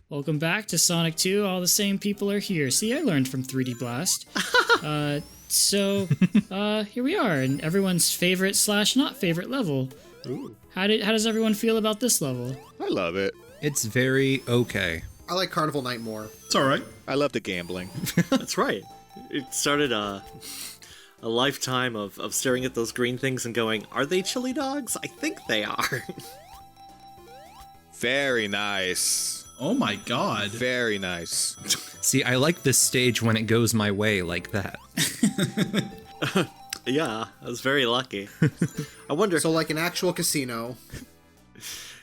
Welcome back to Sonic 2. All the same people are here. See, I learned from 3D Blast. Here we are in everyone's favorite / not favorite level. Ooh. How does everyone feel about this level? I love it. It's very okay. I like Carnival Night more. It's all right. I love the gambling. That's right. It started a lifetime of staring at those green things and going, are they chili dogs? I think they are. Very nice. Oh my god. Very nice. See, I like this stage when it goes my way like that. Yeah, I was very lucky. I wonder. So like an actual casino.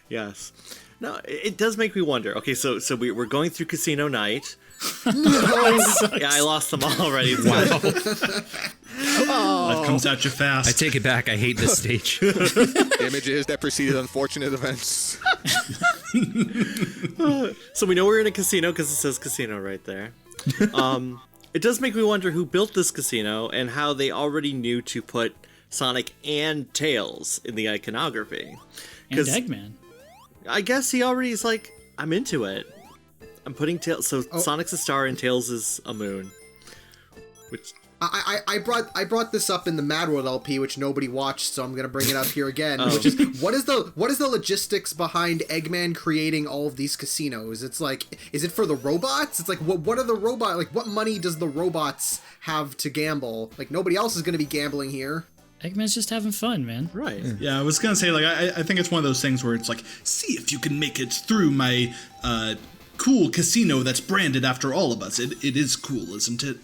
Yes. No, it does make me wonder. Okay, so we're going through Casino Night. Yeah, I lost them all already. Wow. Life comes at you fast. I take it back. I hate this stage. Images that preceded unfortunate events. So we know we're in a casino because it says casino right there. It does make me wonder who built this casino and how they already knew to put Sonic and Tails in the iconography. And Eggman. I guess he already is like, I'm into it. I'm putting Tails. So Sonic's a star and Tails is a moon. Which I brought this up in the Mad World LP, which nobody watched, so I'm gonna bring it up here again. Which is what is the logistics behind Eggman creating all of these casinos? It's like, is it for the robots? It's like, what are the robot, like what money does the robots have to gamble? Like nobody else is gonna be gambling here. Eggman's just having fun, man. right. Yeah, I was gonna say, like, I think it's one of those things where it's like, see if you can make it through my cool casino that's branded after all of us. It is cool, isn't it?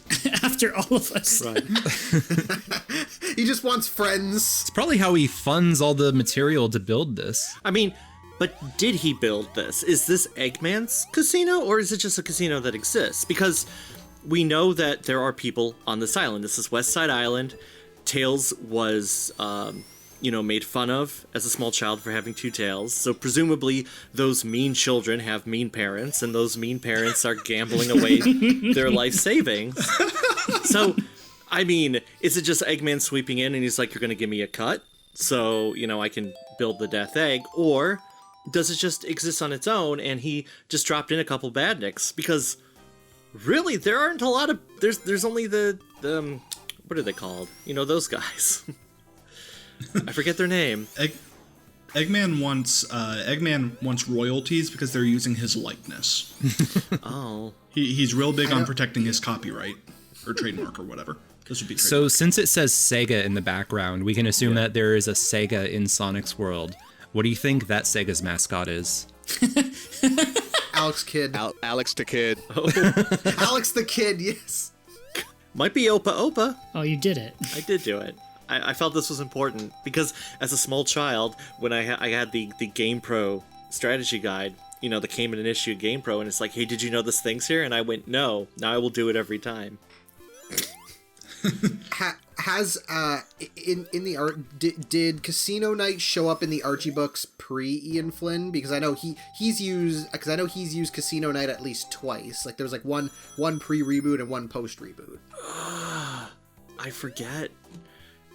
After all of us. Right. He just wants friends. It's probably how he funds all the material to build this. I mean, but did he build this? Is this Eggman's casino or is it just a casino that exists? Because we know that there are people on this island. This is West Side Island. Tails was, made fun of as a small child for having two tails. So presumably those mean children have mean parents, and those mean parents are gambling away their life savings. So, I mean, is it just Eggman sweeping in and he's like, you're going to give me a cut so, I can build the Death Egg? Or does it just exist on its own and he just dropped in a couple badniks? Because really, there aren't a lot of... There's only the what are they called? Those guys. I forget their name. Eggman wants royalties because they're using his likeness. Oh. He's real big on protecting his copyright or trademark or whatever. This would be trademark. So since it says Sega in the background, we can assume that there is a Sega in Sonic's world. What do you think that Sega's mascot is? Alex Kidd. Alex the Kid. Alex the Kid, yes. Might be Opa Opa. Oh, you did it. I did do it. I felt this was important because as a small child, when I had the Game Pro strategy guide, that came in an issue of Game Pro, and it's like, hey, did you know this thing's here? And I went, no. Now I will do it every time. Has in the art did Casino Night show up in the Archie books pre Ian Flynn? Because I know he's used Casino Night at least twice. Like there was like one pre reboot and one post reboot. I forget.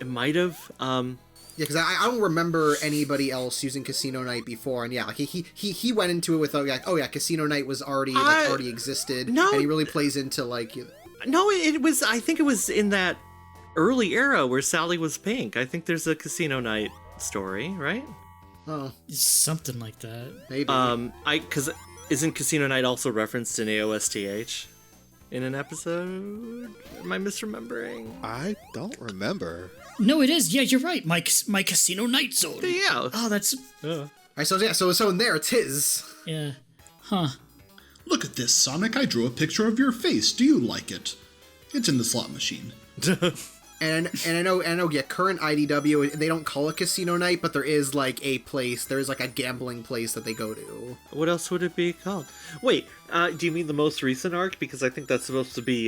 It might have. Yeah, because I don't remember anybody else using Casino Night before, and yeah, like he went into it with like, oh yeah, Casino Night was already already existed, no, and he really plays into like. No, it was. I think it was in that early era where Sally was pink. I think there's a Casino Night story, right? Oh, something like that. Maybe. Because isn't Casino Night also referenced in AOSTH in an episode? Am I misremembering? I don't remember. No, it is. Yeah, you're right. My Casino Night Zone. Yeah. Oh, that's. All right, so in there it's his. Yeah. Huh. Look at this, Sonic. I drew a picture of your face. Do you like it? It's in the slot machine. And I know, yeah, current IDW, they don't call it Casino Night, but there is like a place, there's like a gambling place that they go to. What else would it be called? Wait, do you mean the most recent arc? Because I think that's supposed to be,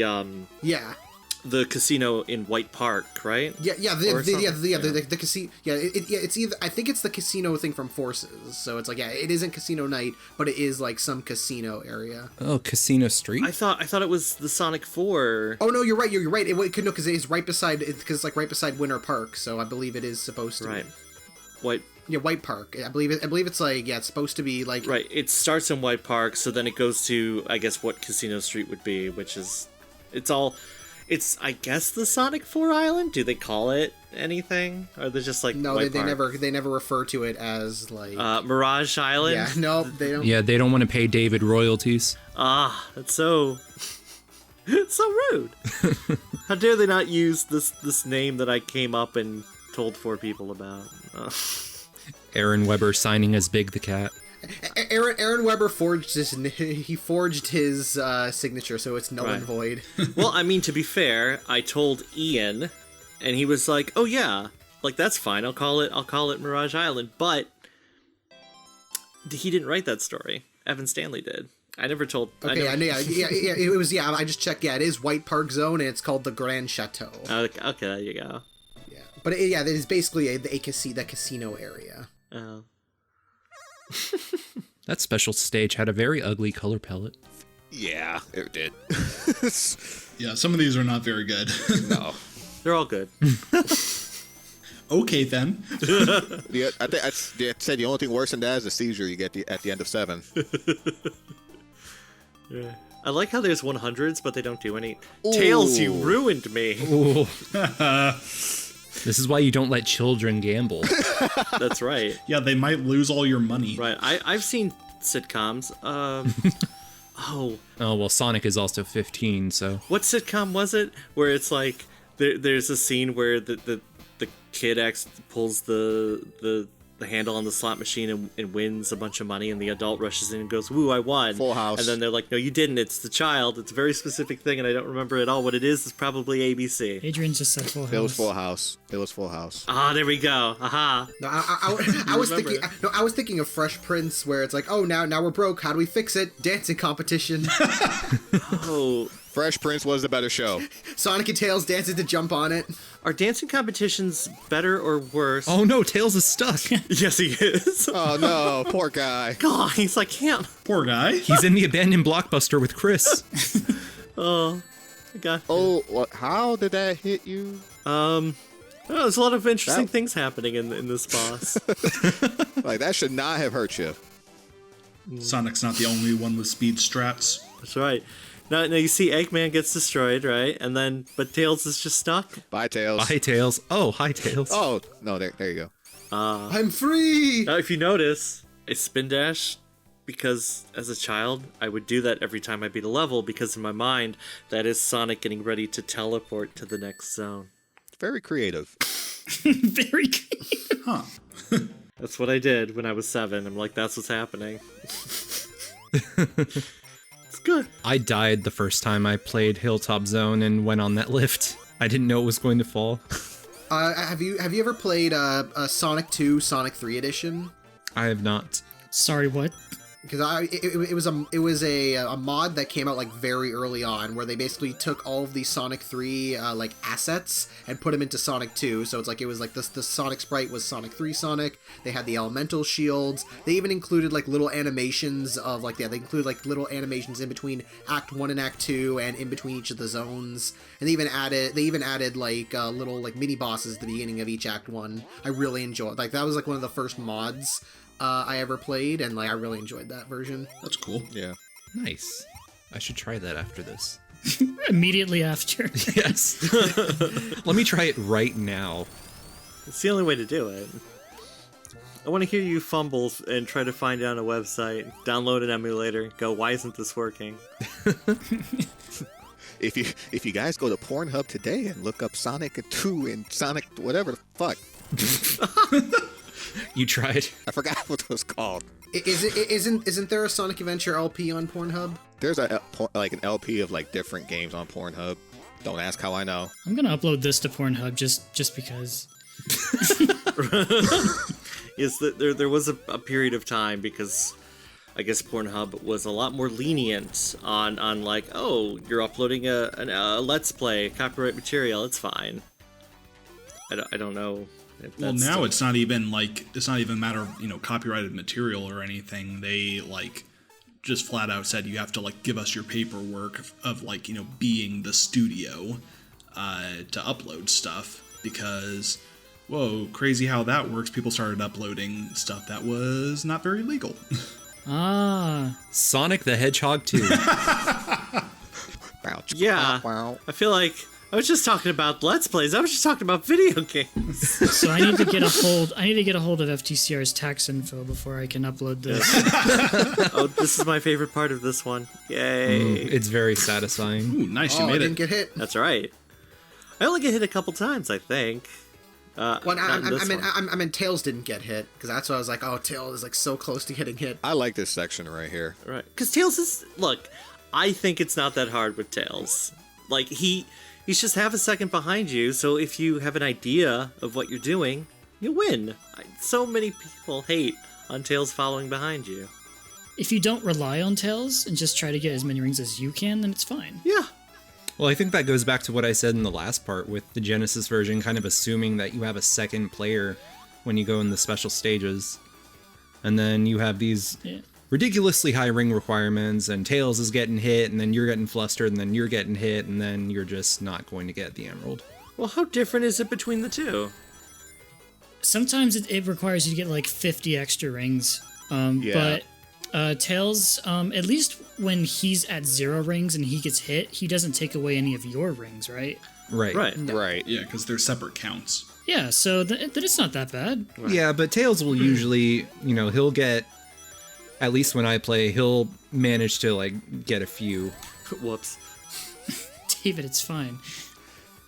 Yeah. the casino in White Park, right? The casino. Yeah, it's either. I think it's the casino thing from Forces. So it's like, yeah, it isn't Casino Night, but it is like some casino area. Oh, Casino Street? I thought it was the Sonic 4. Oh no, you're right. You're right. It could no, because it's right beside. Because it's like right beside Winter Park. So I believe it is supposed to. Right. White Yeah, White Park. I believe it's like, yeah, it's supposed to be like Right. It starts in White Park, so then it goes to, I guess, what Casino Street would be, which is, it's I guess the Sonic 4 Island. Do they call it anything? Or they're just like no, White they Park? never refer to it as like Mirage Island. yeah, no, they don't. Yeah, they don't want to pay David royalties. Ah, that's so. It's so rude. How dare they not use this name that I came up and told 4 people about? Aaron Weber signing as Big the Cat. Aaron Weber forged his signature, so it's null and Right. void. Well, I mean, to be fair, I told Ian, and he was like, "Oh yeah, like that's fine. I'll call it Mirage Island." But he didn't write that story. Evan Stanley did. I never told. Okay, I know. yeah. It was I just checked. Yeah, it is White Park Zone, and it's called the Grand Chateau. Okay, there you go. Yeah, but it is basically the casino area. Oh. That special stage had a very ugly color palette. Yeah, it did. Yeah, some of these are not very good. No. They're all good. Okay, then. Yeah, I think I said the only thing worse than that is the seizure you get at the end of 7. I like how there's 100s, but they don't do any. Tails, you ruined me. Ooh. This is why you don't let children gamble. That's right. Yeah, they might lose all your money. Right. I've seen sitcoms. Oh, Well, Sonic is also 15, so... what sitcom was it where it's like there's a scene where the kid pulls the handle on the slot machine and wins a bunch of money, and the adult rushes in and goes, "Woo, I won!" Full House. And then they're like, "No, you didn't. It's the child. It's a very specific thing, and I don't remember at all what it is. It's probably ABC." Adrian just said Full House. It was Full House. It was Full House. Ah, there we go. Aha. No, I was thinking. No, I was thinking of Fresh Prince, where it's like, oh, now we're broke. How do we fix it? Dancing competition. Oh, Fresh Prince was the better show. Sonic and Tails dances to jump on it. are dancing competitions better or worse? Oh no, Tails is stuck. Yes, he is. Oh no, poor guy. God, he's like him. Poor guy. He's in the abandoned Blockbuster with Chris. Oh, God. Oh, what? How did that hit you? Oh, there's a lot of interesting That- things happening in this boss. Like that should not have hurt you. Sonic's not the only one with speed strats. That's right. Now you see Eggman gets destroyed, right? But Tails is just stuck. Bye, Tails. Hi, Tails. Oh, hi, Tails. Oh no, there you go. I'm free. Now, if you notice, I spin dash because as a child, I would do that every time I beat a level because in my mind, that is Sonic getting ready to teleport to the next zone. Very creative. Very good. Huh. That's what I did when I was 7. I'm like, that's what's happening. It's good. I died the first time I played Hilltop Zone and went on that lift. I didn't know it was going to fall. Have you ever played Sonic 2, Sonic 3 edition? I have not. Sorry, what? Because it was a mod that came out like very early on, where they basically took all of the Sonic 3 like assets and put them into Sonic 2. So it's like it was like the Sonic sprite was Sonic 3 Sonic. They had the elemental shields. They even included like little animations of like they include like little animations in between Act 1 and Act 2 and in between each of the zones. And they even added like little like mini bosses at the beginning of each Act 1. I really enjoyed like that was like one of the first mods I ever played, and like I really enjoyed that version. That's cool. Yeah. Nice. I should try that after this. Immediately after. Yes. Let me try it right now. It's the only way to do it. I want to hear you fumble and try to find it on a website, download an emulator, go, why isn't this working? If you guys go to Pornhub today and look up Sonic 2 and Sonic whatever the fuck, You tried. I forgot what it was called. Isn't there a Sonic Adventure LP on Pornhub? There's an LP of like different games on Pornhub. Don't ask how I know. I'm gonna upload this to Pornhub just because. Yes, there was a period of time because I guess Pornhub was a lot more lenient on like, oh, you're uploading a Let's Play, copyright material, it's fine. I don't know. If Well, that's now still- it's not even a matter of, copyrighted material or anything. They like just flat out said you have to like give us your paperwork of like, being the studio to upload stuff because whoa, crazy how that works. People started uploading stuff that was not very legal. Ah, Sonic the Hedgehog 2. Yeah. Wow. I feel like I was just talking about Let's Plays. I was just talking about video games. so I need to get a hold. I need to get a hold of FTCR's tax info before I can upload this. Oh, this is my favorite part of this one. Yay. It's very satisfying. Ooh, nice, you Oh, I made didn't it. get hit. That's right. I only get hit a couple times, I think. Well, Not in this one. I mean, Tails didn't get hit because that's why I was like, oh, Tails is like so close to getting hit. I like this section right here. Right. Because Tails is... Look, I think it's not that hard with Tails. Like, he's just half a second behind you, so if you have an idea of what you're doing, you win. So many people hate on Tails following behind you. If you don't rely on Tails and just try to get as many rings as you can, then it's fine. Yeah. Well, I think that goes back to what I said in the last part with the Genesis version, kind of assuming that you have a second player when you go in the special stages. And then you have these Yeah. ridiculously high ring requirements, and Tails is getting hit, and then you're getting flustered, and then you're getting hit, and then you're just not going to get the emerald. Well, how different is it between the two? Sometimes it requires you to get like 50 extra rings. Yeah. But Tails, at least when he's at 0 rings and he gets hit, he doesn't take away any of your rings, right? Right. Right. Right. Yeah, because they're separate counts. Yeah, so then it's not that bad. Yeah, but Tails will usually, he'll get, at least when I play, he'll manage to, like, get a few. Whoops. David, it's fine.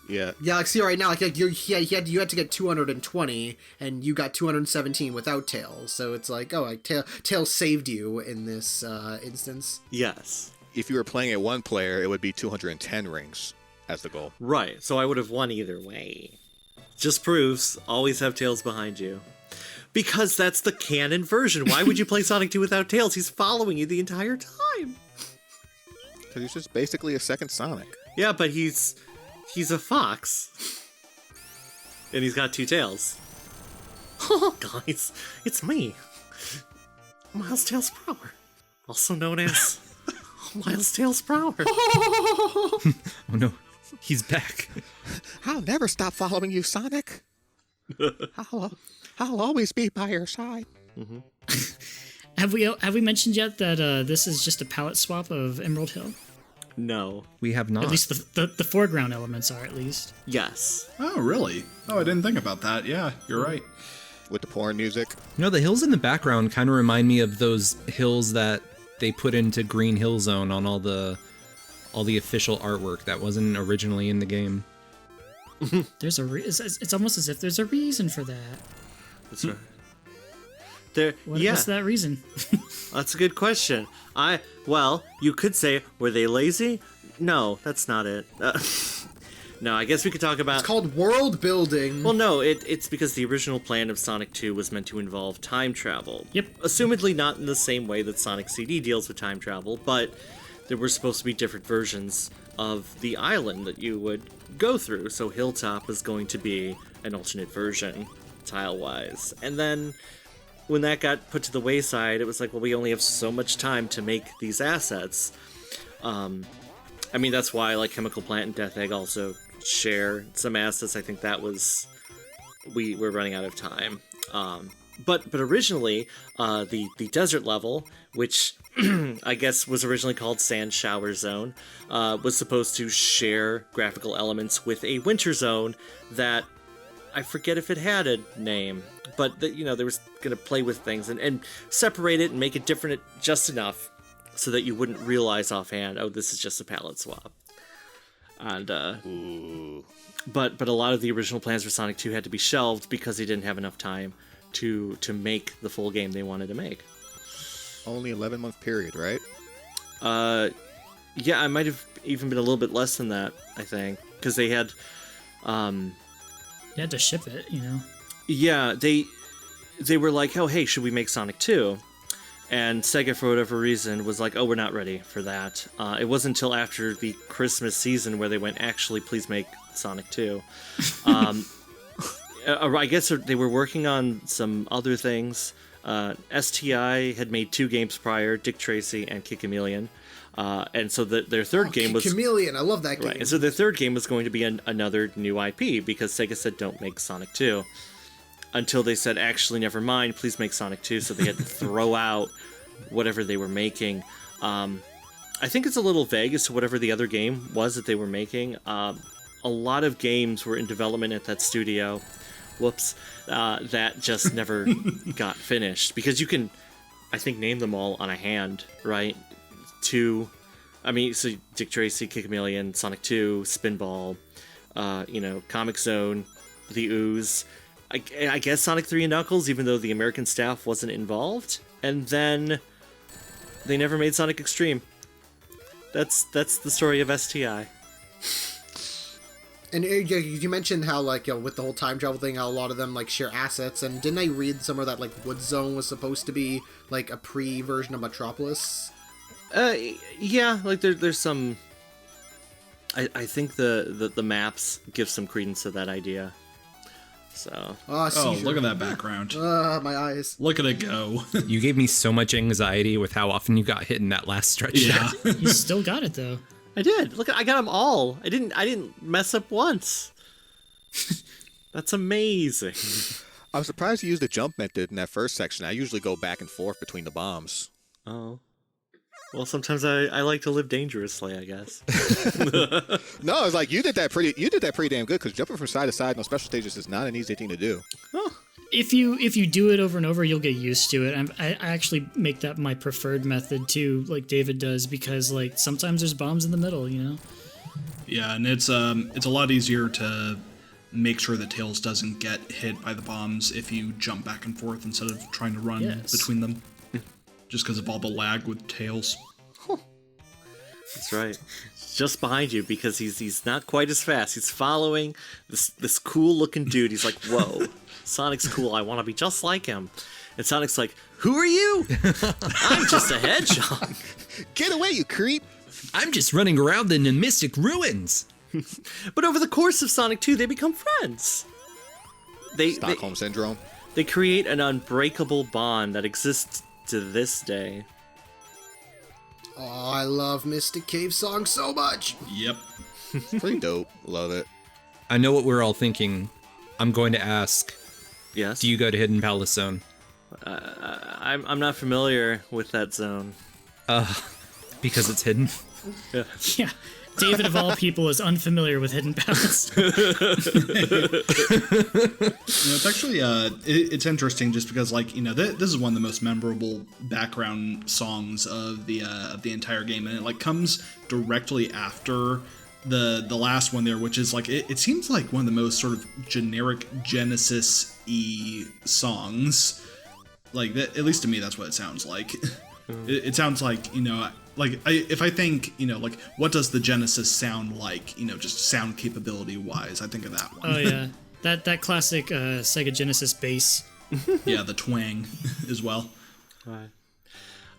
Yeah. Yeah, like see right now, like you had to get 220, and you got 217 without Tails. So it's like, oh, like Tails saved you in this instance. Yes. If you were playing a one player, it would be 210 rings as the goal. Right. So I would have won either way. Just proves always have Tails behind you. Because that's the canon version. Why would you play Sonic 2 without Tails? He's following you the entire time. Because he's just basically a second Sonic. Yeah, but he's a fox. And he's got 2 tails. Guys, it's me. Miles Tails Prower. Also known as Miles Tails Prower. Oh no, he's back. I'll never stop following you, Sonic. I'll always be by your side. Have we mentioned yet that this is just a palette swap of Emerald Hill? No. We have not. At least the foreground elements are, at least. Yes. Oh, really? Oh, I didn't think about that. Yeah, you're right. With the porn music. The hills in the background kind of remind me of those hills that they put into Green Hill Zone on all the official artwork that wasn't originally in the game. There's it's almost as if there's a reason for that. That's right. There, What's that reason? That's a good question. Well, you could say, were they lazy? No, that's not it. No, I guess we could talk about... It's called world building. Well, no, it's because the original plan of Sonic 2 was meant to involve time travel. Yep. Assumedly not in the same way that Sonic CD deals with time travel, but there were supposed to be different versions of the island that you would go through. So Hilltop was going to be an alternate version, tile-wise. And then when that got put to the wayside, it was like, well, we only have so much time to make these assets. I mean, that's why, like, Chemical Plant and Death Egg also share some assets. I think that was... We're running out of time. But originally, the desert level, which I guess was originally called Sand Shower Zone, was supposed to share graphical elements with a winter zone that... I forget if it had a name, but they was going to play with things and separate it and make it different just enough so that you wouldn't realize offhand, oh, this is just a palette swap. And but a lot of the original plans for Sonic 2 had to be shelved because they didn't have enough time to make the full game they wanted to make. Only 11-month period, right? Yeah, I might have even been a little bit less than that, I think, because they had You had to ship it, Yeah, they were like, oh, hey, should we make Sonic 2? And Sega, for whatever reason, was like, oh, we're not ready for that. It wasn't until after the Christmas season where they went, actually, please make Sonic 2. I guess they were working on some other things. STI had made 2 games prior, Dick Tracy and Kick Chameleon. And so their third game was Chameleon. I love that game. right. And so their third game was going to be another new IP because Sega said don't make Sonic 2. Until they said actually never mind, please make Sonic 2. So they had to throw out whatever they were making. I think it's a little vague as to whatever the other game was that they were making. A lot of games were in development at that studio. Whoops. That just never got finished because you can, I think, name them all on a hand, right? So Dick Tracy, Kick Chameleon, Sonic 2, Spinball, Comic Zone, The Ooze, I guess Sonic 3 and Knuckles, even though the American staff wasn't involved, and then they never made Sonic Extreme. That's the story of STI. And you mentioned how with the whole time travel thing, how a lot of them share assets. And didn't I read somewhere that Wood Zone was supposed to be a pre-version of Metropolis? Yeah, there's some. I think the maps give some credence to that idea. So. Oh, look at that background. My eyes. Look at it go. You gave me so much anxiety with how often you got hit in that last stretch. Yeah. You still got it though. I did. Look, I got them all. I didn't mess up once. That's amazing. I was surprised you used the jump method in that first section. I usually go back and forth between the bombs. Oh. Well, sometimes I like to live dangerously, I guess. No, it's like you did that pretty damn good because jumping from side to side on special stages is not an easy thing to do. If you do it over and over, you'll get used to it. I actually make that my preferred method too, like David does, because sometimes there's bombs in the middle, Yeah, and it's a lot easier to make sure that Tails doesn't get hit by the bombs if you jump back and forth instead of trying to run between them. Just because of all the lag with Tails. That's right. He's just behind you because he's not quite as fast. He's following this cool looking dude. He's like, whoa, Sonic's cool. I want to be just like him. And Sonic's like, who are you? I'm just a hedgehog. Get away, you creep! I'm just running around in the Mystic Ruins. But over the course of Sonic 2, they become friends. Stockholm Syndrome. They create an unbreakable bond that exists to this day. Oh, I love Mystic Cave Song so much. Yep. Pretty dope. Love it. I know what we're all thinking. I'm going to ask, Yes? do you go to Hidden Palace Zone? I'm not familiar with that zone. Because it's hidden? Yeah. David of all people is unfamiliar with Hidden Palace. It's actually it's interesting just because this is one of the most memorable background songs of the entire game, and it comes directly after the last one there, which is it seems like one of the most sort of generic Genesis-y songs. That, at least to me, that's what it sounds like. It sounds like if I think what does the Genesis sound like, just sound capability wise, I think of that one. Oh yeah, that classic Sega Genesis bass. Yeah, the twang as well.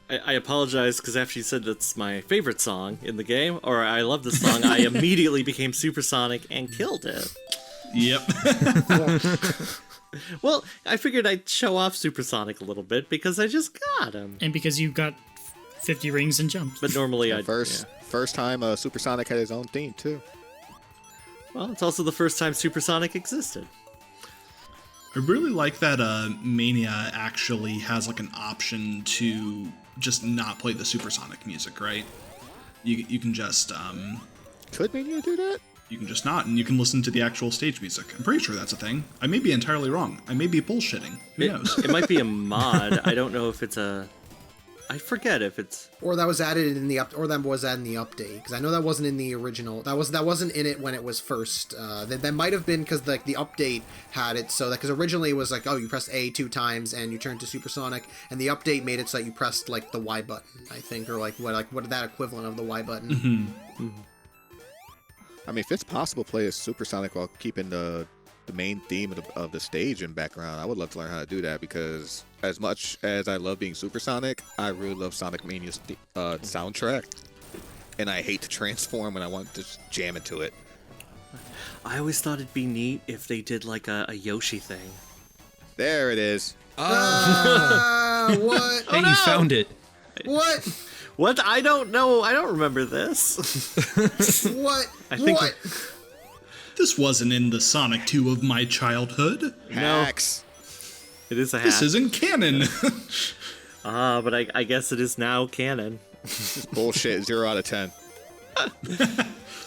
I apologize because after you said that's my favorite song in the game, or I love this song, I immediately became Supersonic and killed it. Yep. Well, I figured I'd show off Supersonic a little bit because I just got him. And because you got 50 rings and jumped. But normally I'd... First time Supersonic had his own theme, too. Well, it's also the first time Supersonic existed. I really like that Mania actually has an option to just not play the Supersonic music, right? You can just... Could Mania do that? You can just not, and you can listen to the actual stage music. I'm pretty sure that's a thing. I may be entirely wrong. I may be bullshitting. Who knows? It might be a mod. I don't know if it's a... I forget if it's... Or that was added in the update, because I know that wasn't in the original. That wasn't in it when it was first. That might have been because the update had it so that, because originally it was you press A 2 times and you turn to Supersonic, and the update made it so that you pressed the Y button, I think, or what that equivalent of the Y button. Mm-hmm. Mm-hmm. I mean, if it's possible to play a Supersonic while keeping the main theme of the stage in background, I would love to learn how to do that, because as much as I love being Supersonic, I really love Sonic Mania's soundtrack, and I hate to transform when I want to just jam into it. I always thought it'd be neat if they did a Yoshi thing. There it is. What? Hey, you found it. What? What? I don't know. I don't remember this. What? I think What? This wasn't in the Sonic 2 of my childhood. Hacks. It is a hack. This isn't canon. But I guess it is now canon. Bullshit. 0 out of 10.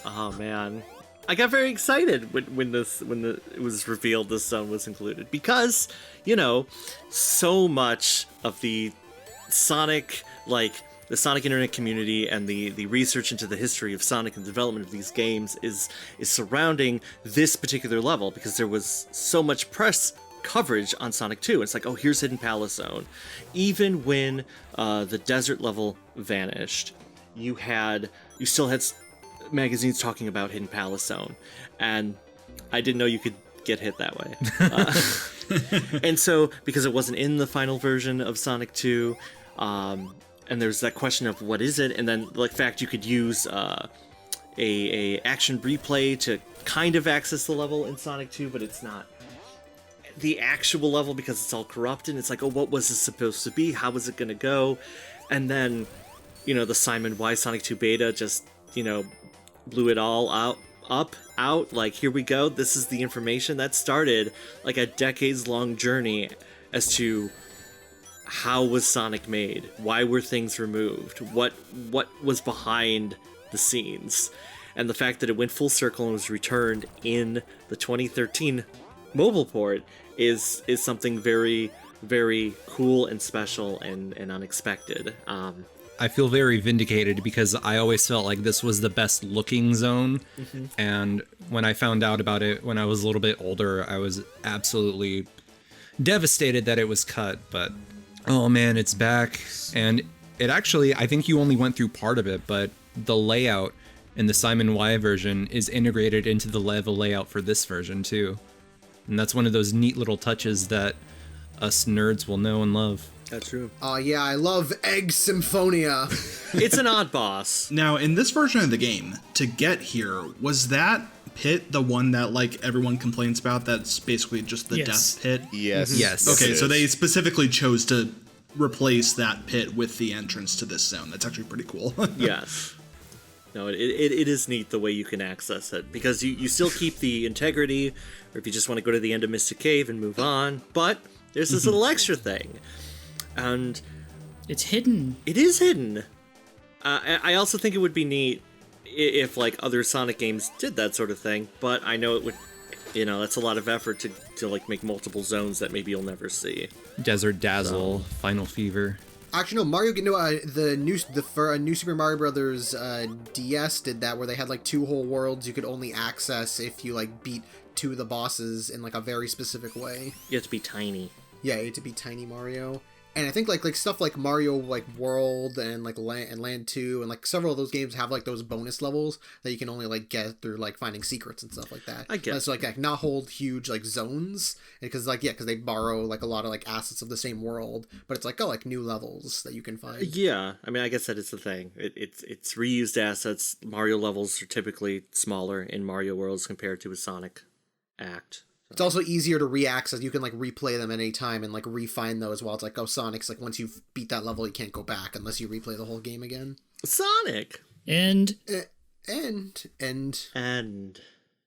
Oh man, I got very excited when it was revealed this zone was included because so much of the Sonic the Sonic internet community and the research into the history of Sonic and development of these games is surrounding this particular level because there was so much press coverage on Sonic 2. It's like, oh, here's Hidden Palace Zone. Even when the desert level vanished, you still had magazines talking about Hidden Palace Zone, and I didn't know you could get hit that way. And so, because it wasn't in the final version of Sonic 2, and there's that question of what is it, and then the fact you could use a action replay to kind of access the level in Sonic 2, but it's not the actual level because it's all corrupted. It's like, oh, what was this supposed to be? How was it going to go? And then, the Simon Y Sonic 2 beta just, blew it all out. Like, here we go. This is the information that started like a decades-long journey as to how was Sonic made? Why were things removed? What was behind the scenes? And the fact that it went full circle and was returned in the 2013 mobile port is something very, very cool and special and unexpected. I feel very vindicated because I always felt like this was the best looking zone. And when I found out about it when I was a little bit older, I was absolutely devastated that it was cut. But oh man, it's back. And it actually, I think you only went through part of it, but the layout in the Simon Y version is integrated into the level layout for this version too. And that's one of those neat little touches that us nerds will know and love. That's true. Oh yeah, I love Egg Symphonia. It's an odd boss. Now, in this version of the game, to get here, was that pit the one that everyone complains about? That's basically just the Yes. death pit. Yes. Yes. Okay, it so is. they specifically chose to replace that pit with the entrance to this zone. That's actually pretty cool. Yes. No, it is neat the way you can access it because you still keep the integrity, or if you just want to go to the end of Mystic Cave and move on, but there's this little extra thing. And It's hidden. it is hidden. I also think it would be neat if other Sonic games did that sort of thing, but I know it would, that's a lot of effort to make multiple zones that maybe you'll never see. Desert Dazzle, Final Fever. Actually, no. Mario, the new Super Mario Brothers DS did that, where they had 2 whole worlds you could only access if you beat 2 of the bosses in a very specific way. You have to be tiny. Yeah, you had to be Tiny Mario. And I think stuff like Mario World and Land 2 and several of those games have those bonus levels that you can only get through finding secrets and stuff like that. I guess. So not hold huge zones because because they borrow a lot of assets of the same world, but it's new levels that you can find. Yeah, I mean, I guess that is the thing. It's reused assets. Mario levels are typically smaller in Mario Worlds compared to a Sonic act. It's also easier to re-access. You can replay them at any time and refine those. While it's Sonic's once you've beat that level, you can't go back unless you replay the whole game again. Sonic! And And